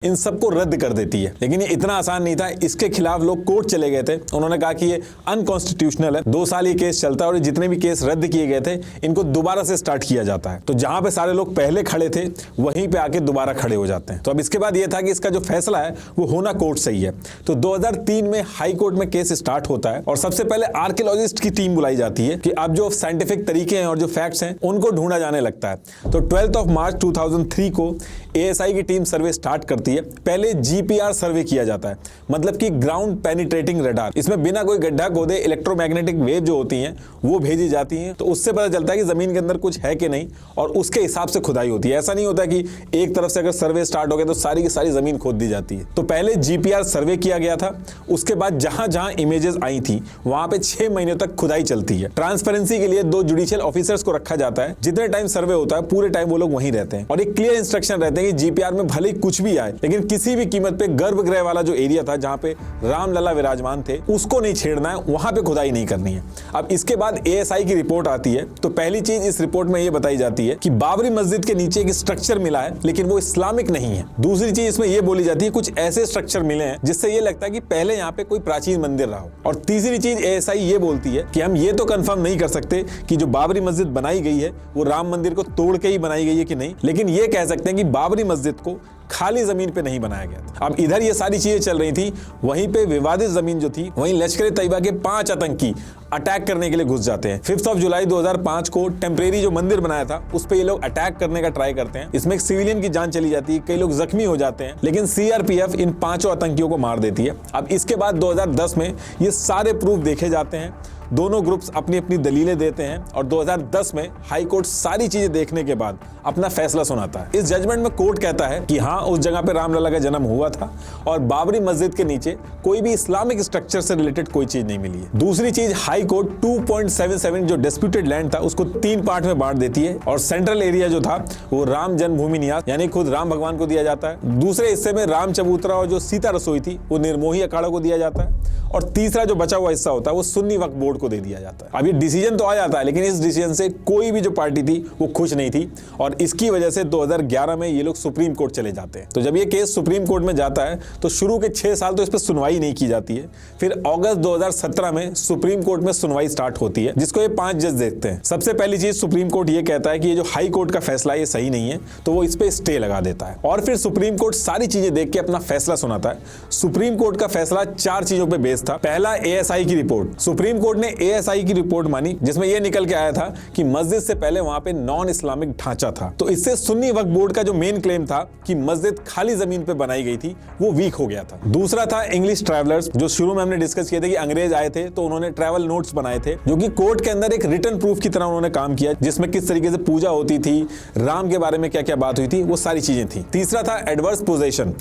इन सबको रद्द कर देती है। लेकिन ये इतना आसान नहीं था, इसके खिलाफ लोग कोर्ट चले गए थे। उन्होंने कहा कि ये अनकॉन्स्टिट्यूशनल है, 2 साल ये केस चलता है और जितने भी केस रद्द किए गए थे इनको दोबारा से स्टार्ट किया जाता है। तो जहां पे सारे लोग पहले खड़े थे वहीं पे आके दोबारा खड़े हो जाते हैं। तो अब इसके बाद ये था कि इसका जो फैसला है वो होना कोर्ट से ही है। तो 2003 में हाई कोर्ट में केस स्टार्ट होता है और सबसे पहले आर्कियोलॉजिस्ट की टीम बुलाई जाती है कि अब जो साइंटिफिक तरीके हैं और जो फैक्ट्स हैं उनको ढूंढा जाने लगता है। तो 12 मार्च 2003 को ASI की टीम सर्वे स्टार्ट करती है। पहले GPR सर्वे किया जाता है, मतलब कि ग्राउंड पेनिट्रेटिंग रडार। इसमें बिना कोई गड्ढा खोदे इलेक्ट्रोमैग्नेटिक वेव जो होती हैं वो भेजी जाती हैं। तो उससे पता चलता है कि जमीन के अंदर कुछ है कि नहीं और उसके हिसाब से खुदाई होती है। ऐसा नहीं होता कि एक तरफ से अगर सर्वे स्टार्ट हो गया तो सारी की सारी जमीन खोद दी जाती है। तो पहले GPR सर्वे किया गया था, उसके बाद जहां जहां इमेजेस आई थी वहां पे 6 महीने तक खुदाई चलती है। ट्रांसपेरेंसी के लिए 2 जुडिशियल ऑफिसर्स को रखा जाता है। जितने टाइम सर्वे होता है पूरे टाइम वो लोग वहीं रहते हैं और एक क्लियर इंस्ट्रक्शन रहते हैं कि GPR में भले ही कुछ भी आए लेकिन किसी भी कीमत पे गर्भगृह वाला जो एरिया था जहां पे रामलला विराजमान थे उसको नहीं छेड़ना है, वहां पे खुदाई नहीं करनी है। अब इसके बाद ASI की रिपोर्ट आती है। तो पहली चीज इस रिपोर्ट में ये बताई जाती है कि बाबरी मस्जिद के नीचे एक स्ट्रक्चर मिला है लेकिन वो इस्लामिक नहीं है। दूसरी चीज इसमें ये बोली जाती है कुछ ऐसे स्ट्रक्चर मिले हैं जिससे ये लगता है कि पहले यहाँ पे कोई प्राचीन मंदिर रहा हो। और तीसरी चीज ASI ये बोलती है कि हम ये तो कंफर्म नहीं कर सकते कि जो बाबरी मस्जिद बनाई गई है वो राम मंदिर को तोड़ के ही बनाई गई है कि नहीं, लेकिन ये कह सकते हैं कि बाबरी मस्जिद को खाली जमीन पे नहीं बनाया गया था। अब इधर ये सारी चीजें चल रही थी, वहीं पे विवादित जमीन जो थी वहीं लश्कर-ए-तैयबा के 5 आतंकी अटैक करने के लिए घुस जाते हैं। 5 जुलाई 2005 को टेम्परेरी जो मंदिर बनाया था उस पे ये लोग अटैक करने का ट्राई करते हैं। इसमें एक सिविलियन की जान चली जाती है, कई लोग जख्मी हो जाते हैं, लेकिन CRPF इन 5 आतंकियों को मार देती है। अब इसके बाद 2010 में ये सारे प्रूफ देखे जाते हैं, दोनों ग्रुप्स अपनी अपनी दलीलें देते हैं और 2010 में हाई कोर्ट सारी चीजें देखने के बाद अपना फैसला सुनाता है। इस जजमेंट में कोर्ट कहता है कि हाँ उस जगह पे रामलला का जन्म हुआ था और बाबरी मस्जिद के नीचे कोई भी इस्लामिक स्ट्रक्चर से रिलेटेड कोई चीज नहीं मिली है। दूसरी चीज, हाई कोर्ट 2.77 जो डिस्प्यूटेड लैंड था उसको 3 पार्ट में बांट देती है और सेंट्रल एरिया जो था वो राम जन्मभूमि न्यास यानी खुद राम भगवान को दिया जाता है। दूसरे हिस्से में राम चबूतरा और जो सीता रसोई थी वो निर्मोही अखाड़ा को दिया जाता है और तीसरा जो बचा हुआ हिस्सा होता है वो सुन्नी वक्फ बोर्ड को दे दिया जाता है। अब ये डिसीजन तो आ जाता है लेकिन इस डिसीजन से कोई भी जो पार्टी थी वो खुश नहीं थी और इसकी वजह से 2011 में ये लोग सुप्रीम कोर्ट चले जाते हैं। तो जब ये केस सुप्रीम कोर्ट में जाता है तो शुरू के 6 साल तो इस पर सुनवाई नहीं की जाती है। फिर अगस्त 2017 में सुप्रीम कोर्ट में सुनवाई स्टार्ट होती है जिसको ये 5 जज देखते हैं। सबसे पहली चीज, सुप्रीम कोर्ट ये कहता है कि ये जो हाई कोर्ट का फैसला ये सही नहीं है तो वो इस पे स्टे लगा देता है और फिर सुप्रीम कोर्ट सारी चीजें देख के अपना फैसला सुनाता है। सुप्रीम कोर्ट का फैसला 4 चीजों पे बेस्ड था। पहला, ASI की रिपोर्ट। सुप्रीम कोर्ट ने ASI की रिपोर्ट मानी जिसमें यह निकल के आया था कि मस्जिद से पहले वहां पे नॉन इस्लामिक ढांचा था। तो इससे सुन्नी वक्फ बोर्ड का जो मेन क्लेम था कि मस्जिद खाली जमीन पे बनाई गई थी वो वीक हो गया था। दूसरा था इंग्लिश ट्रैवलर्स, जो शुरू में हमने डिस्कस किए थे कि अंग्रेज आए थे तो उन्होंने ट्रैवल नोट्स बनाए थे जो कि कोर्ट के अंदर एक रिटन प्रूफ की तरह उन्होंने काम किया जिसमें किस तरीके से पूजा होती थी, राम के बारे में क्या क्या बात हुई थी, वो सारी चीजें थी। तीसरा था एडवर्स पोजेशन।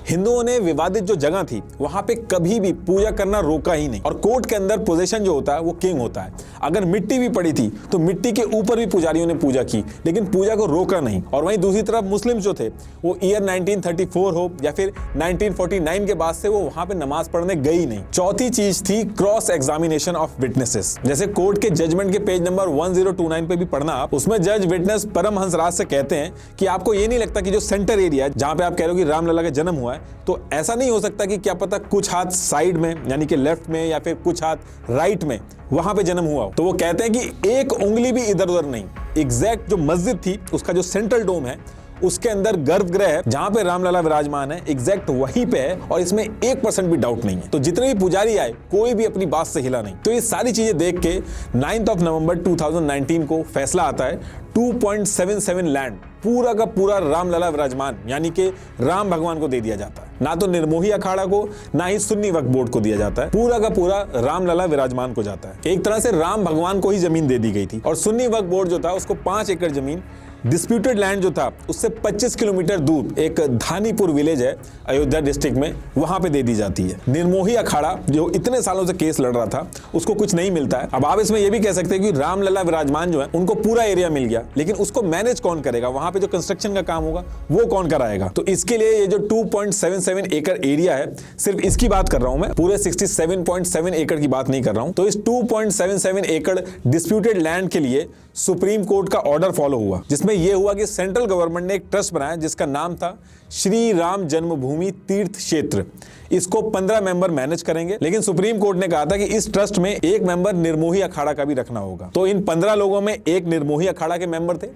हिंदुओं ने विवादित जो जगह थी वहां पे कभी भी पूजा करना रोका ही नहीं और कोर्ट के अंदर पोजीशन जो होता है वो किंग होता है। अगर मिट्टी भी पड़ी थी तो मिट्टी के ऊपर भी पुजारियों ने पूजा की लेकिन पूजा को रोका नहीं। और वहीं दूसरी तरफ मुस्लिम जो थे वो ईयर 1934 हो या फिर 1949 के बाद से वो वहां पे नमाज पढ़ने गई नहीं। चौथी चीज थी क्रॉस एग्जामिनेशन ऑफ विटनेसेस। जैसे कोर्ट के जजमेंट के पेज नंबर 1029 पे भी पढ़ना आप, उसमें जज विटनेस परमहंस राज से कहते हैं कि आपको ये नहीं लगता कि जो सेंटर एरिया जहां पे आप कह रहे हो कि रामलला का जन्म हुआ है तो ऐसा नहीं हो सकता कि क्या पता कुछ हाथ साइड में यानी कि लेफ्ट में या फिर कुछ हाथ राइट में वहां पे जन्म हुआ हो। तो वो कहते हैं कि एक उंगली भी इधर उधर नहीं। एग्जैक्ट जो मस्जिद थी उसका जो सेंट्रल डोम है उसके अंदर गर्भगृह है जहां पे रामलला विराजमान है, एग्जैक्ट वहीं पे है और इसमें 1% भी डाउट नहीं है। तो जितने भी पुजारी आए कोई भी अपनी बात से हिला नहीं। तो ये सारी चीजें देख के 9 नवंबर 2019 को फैसला आता है 2.77 लैंड पूरा का पूरा रामलला विराजमान यानी कि राम भगवान को दे दिया जाता है। ना तो निर्मोही अखाड़ा को ना ही सुन्नी वक्फ बोर्ड को दिया जाता है, पूरा का पूरा रामलला विराजमान को जाता है। एक तरह से राम भगवान को ही जमीन दे दी गई थी और सुन्नी वक्फ बोर्ड जो था उसको 5 एकड़ जमीन डिस्प्यूटेड लैंड जो था उससे 25 किलोमीटर दूर एक धानीपुर विलेज है अयोध्या डिस्ट्रिक्ट में, वहां पे दे दी जाती है। निर्मोही अखाड़ा जो इतने सालों से केस लड़ रहा था उसको कुछ नहीं मिलता है। अब आप इसमें यह भी कह सकते हैं कि रामलला विराजमान जो है उनको पूरा एरिया मिल गया लेकिन उसको मैनेज कौन करेगा, वहां पे जो कंस्ट्रक्शन का काम होगा वो कौन कराएगा। तो इसके लिए ये जो 2.77 एकड़ एरिया है सिर्फ इसकी बात कर रहा हूं मैं, पूरे 67.7 एकड़ की बात नहीं कर रहा हूं। तो इस 2.77 एकड़ डिस्प्यूटेड लैंड के लिए सुप्रीम कोर्ट का ऑर्डर फॉलो हुआ जिसमें यह हुआ कि सेंट्रल गवर्नमेंट ने एक ट्रस्ट बनाया जिसका नाम था श्री राम जन्मभूमि तीर्थ क्षेत्र। इसको 15 मेंबर मैनेज करेंगे, लेकिन सुप्रीम कोर्ट ने कहा था कि इस ट्रस्ट में एक मेंबर निर्मोही अखाड़ा का भी रखना होगा। तो इन 15 लोगों में एक निर्मोही अखाड़ा के मेंबर थे,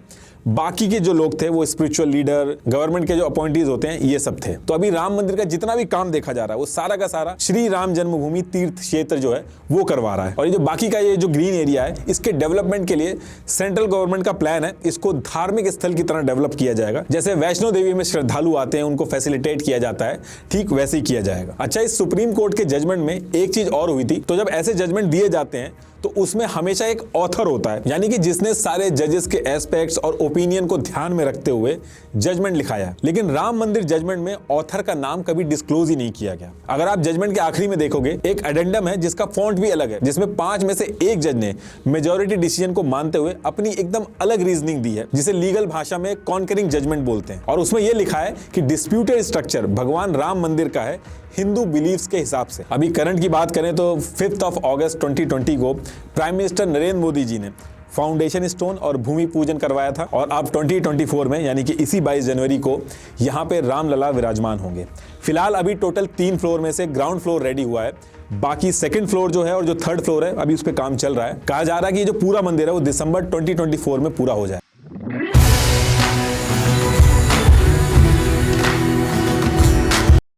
बाकी के जो लोग थे वो स्पिरिचुअल लीडर, गवर्नमेंट के जो अपॉइंटीज होते हैं, ये सब थे। तो अभी राम मंदिर का जितना भी काम देखा जा रहा है वो सारा का सारा श्री राम जन्मभूमि तीर्थ क्षेत्र जो है वो करवा रहा है। और ये जो बाकी का ये जो ग्रीन एरिया है, इसके डेवलपमेंट के लिए सेंट्रल गवर्नमेंट का प्लान है, इसको धार्मिक स्थल की तरह डेवलप किया जाएगा। जैसे वैष्णो देवी में श्रद्धालु आते हैं, उनको फैसिलिटेट किया जाता है, ठीक वैसे ही किया जाएगा। अच्छा, इस सुप्रीम कोर्ट के जजमेंट में एक चीज और हुई थी। तो जब ऐसे जजमेंट दिए जाते हैं तो उसमें हमेशा एक ऑथर होता है, यानी कि जिसने सारे जजेस के एस्पेक्ट्स और ओपिनियन को ध्यान में रखते हुए जजमेंट लिखाया है। लेकिन राम मंदिर जजमेंट में ऑथर का नाम कभी डिस्क्लोज ही नहीं किया गया। अगर आप जजमेंट के आखिरी में देखोगे, एक एडेंडम है जिसका फॉन्ट भी अलग है, जिसमें 5 में से एक जज ने मेजॉरिटी डिसीजन को मानते हुए अपनी एकदम अलग रीजनिंग दी है, जिसे लीगल भाषा में कॉन्करिंग जजमेंट बोलते हैं। और उसमें यह लिखा है कि डिस्प्यूटेड स्ट्रक्चर भगवान राम मंदिर का है हिंदू बिलीफ्स के हिसाब से। अभी करंट की बात करें तो 5 अगस्त 2020 को प्राइम मिनिस्टर नरेंद्र मोदी जी ने फाउंडेशन स्टोन और भूमि पूजन करवाया था, और अब 2024 में यानी कि इसी 22 जनवरी को यहाँ पे रामलला विराजमान होंगे। फिलहाल अभी टोटल 3 फ्लोर में से ग्राउंड फ्लोर रेडी हुआ है, बाकी सेकंड फ्लोर जो है और जो थर्ड फ्लोर है अभी उस पर काम चल रहा है। कहा जा रहा है कि जो पूरा मंदिर है वो दिसंबर 2024 में पूरा हो जाए।